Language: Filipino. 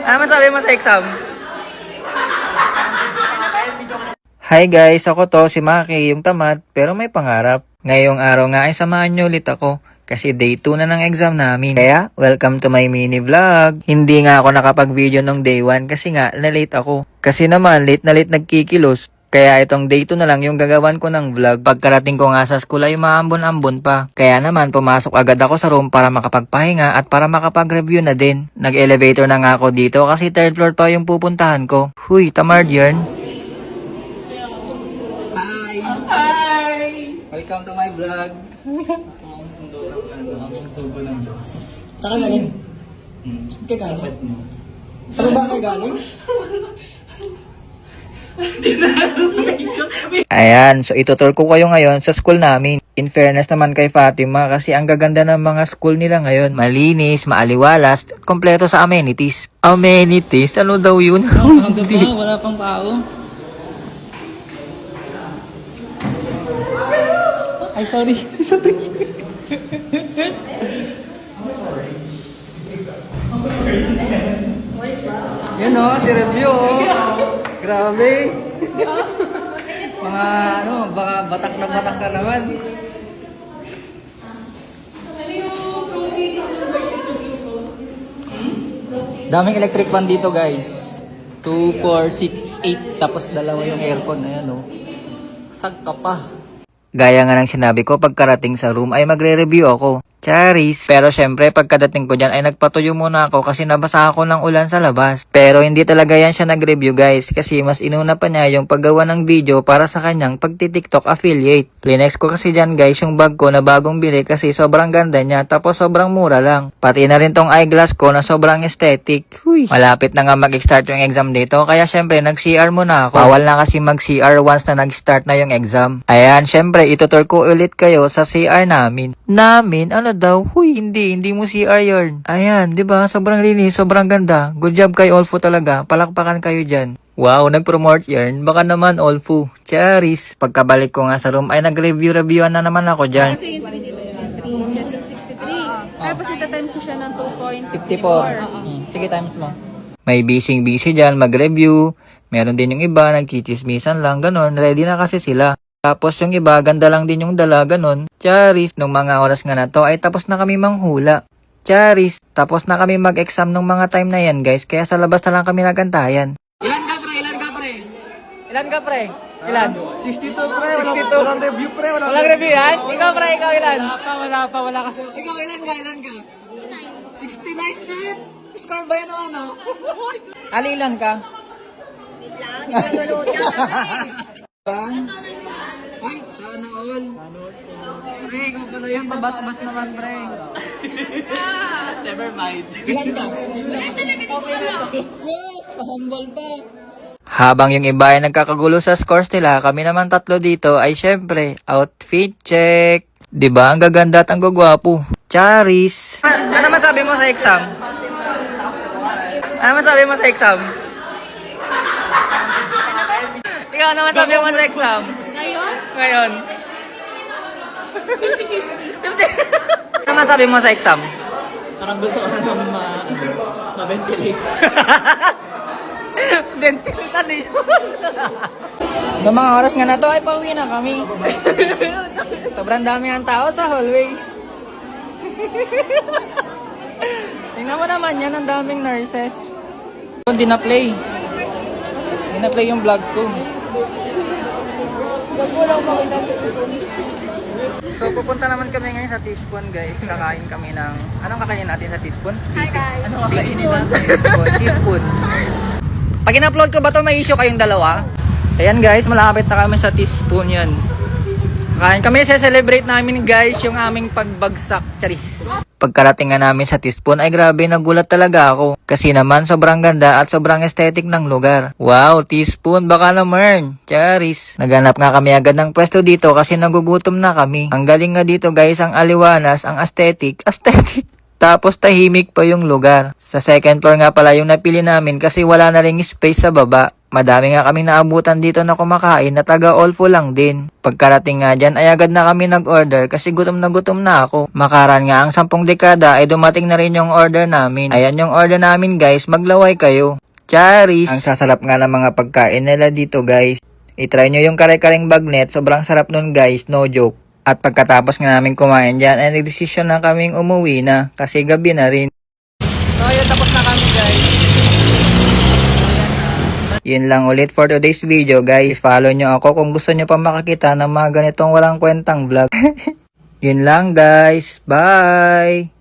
Ano masabi mo sa exam? Hi guys, ako to si Maki, yung tamad pero may pangarap. Ngayong araw nga ay samahan nyo ulit ako kasi day 2 na ng exam namin. Kaya, welcome to my mini vlog. Hindi nga ako nakapag-video nung day 1 kasi nga na-late ako. Kasi naman, late na late nagkikilos. Kaya itong day 2 na lang yung gagawan ko ng vlog. Pagkarating ko nga sa school ay maambon-ambon pa. Kaya naman pumasok agad ako sa room para makapagpahinga at para makapag-review na din. Nag-elevator na nga ako dito kasi third floor pa yung pupuntahan ko. Huy, tamad yarn. Hi! Welcome to my vlog. Ang sundo ang sugo ng Diyos. Saan ka galing? Saan ka galing? Sa baba ka galing? Ayan, so itutur ko kayo ngayon sa school namin. In fairness naman kay Fatima kasi ang gaganda ng mga school nila ngayon. Malinis, maaliwalas, kompleto sa amenities. Amenities? Ano daw yun? Wala pang tao. Ay, sorry. Sorry. Yan o, si Review o. Grabe. Mga baka batak na naman. Daming electric fan dito guys. 2, 4, 6, 8. Tapos dalawa yung aircon. Ayan o. Sagka pa. Gaya nga ng sinabi ko, pagkarating sa room ay magre-review ako. Charis. Pero syempre, pagkadating ko dyan ay nagpatuyo muna ako kasi nabasa ako ng ulan sa labas. Pero hindi talaga yan siya nag-review guys kasi mas inuna pa niya yung paggawa ng video para sa kanyang pagti-TikTok affiliate. Plinex ko kasi dyan guys yung bag ko na bagong bili kasi sobrang ganda niya tapos sobrang mura lang. Pati na rin tong eyeglass ko na sobrang aesthetic. Huy. Malapit na nga mag-start yung exam dito kaya syempre nag-CR muna ako. Bawal na kasi mag-CR once na nag-start na yung exam. Ayan, syempre itutur ko ulit kayo sa CR namin. Ano daw? Huy, hindi mo CR yarn. Ayan, di ba? Sobrang linis, sobrang ganda. Good job kay Olfu talaga. Palakpakan kayo dyan. Wow, nag-promote yarn. Baka naman Olfu. Charis. Pagkabalik ko nga sa room ay nag-reviewan na naman ako dyan. Kasi 3 just 63. Tapos ita-times mo siya ng 54. Sige, times mo. May busy dyan, mag-review. Meron din yung iba, nagchichismisan lang, ganon. Ready na kasi sila. Tapos yung iba, ganda lang din yung dala, ganon. Charis, nung mga oras nga na to, ay tapos na kami manghula. Charis, tapos na kami mag-exam nung mga time na yan, guys. Kaya sa labas na lang kami nagantayan. Ilan ka, pre? Ilan? 62 pre, 62. walang review pre, Walang review yan? Ikaw, pre, ikaw ilan? wala kasi. Ikaw ilan ka? 69, shit! Score ba yan o ano? Ali, ilan ka? Wait lang, hindi ko lulod yan. Ay, sana all. Pre, ikaw pala yan. Pabas-bas naman, pre. Never mind. Ilan ka? Yes, pahambal pa. Habang yung iba ay nagkakagulo sa scores nila, kami naman tatlo dito ay syempre, outfit check. Diba? Ang gaganda at ang gagwapo. Charis. Ano masabi mo sa exam? Ikaw, ano masabi mo sa exam? Ngayon? Ano masabi mo sa exam? Parang gusto ko na ma-ventilate. Dentitan eh. Noong mga oras nga na to ay pauwi na kami. Sobrang dami ng tao sa hallway. Tingnan mo naman yan, ang daming nurses. Hindi na-play yung vlog ko. So pupunta naman kami ngayon sa Teaspoon guys. Kakain kami ng... Anong kakainin natin sa Teaspoon? Hi guys. Ano kakainin na? Teaspoon. Pag in-upload ko ba ito, may issue kayong dalawa? Ayan guys, malapit na kami sa Teaspoon yan. Kain kami, celebrate namin guys yung aming pagbagsak. Charis. Pagkarating nga namin sa Teaspoon ay grabe, nagulat talaga ako. Kasi naman sobrang ganda at sobrang aesthetic ng lugar. Wow, Teaspoon, baka naman. Charis. Naganap nga kami agad ng pwesto dito kasi nagugutom na kami. Ang galing nga dito guys, ang aliwanas, ang aesthetic. Tapos tahimik pa yung lugar. Sa second floor nga pala yung napili namin kasi wala na ring space sa baba. Madami nga kaming naabutan dito na kumakain na taga all full lang din. Pagkarating nga dyan ay agad na kami nag-order kasi gutom na ako. Makaran nga ang 10 dekada ay dumating na rin yung order namin. Ayan yung order namin guys, maglaway kayo. Charis! Ang sasalap nga ng mga pagkain nila dito guys. I-try nyo yung kare-kareng bagnet, sobrang sarap nun guys, no joke. At pagkatapos nga namin kumain dyan ay nagdesisyon na kaming umuwi na kasi gabi na rin. So ayun, tapos na kami guys. Yun lang ulit for today's video guys. Follow nyo ako kung gusto nyo pa makakita ng mga ganitong walang kwentang vlog. Yun lang guys. Bye!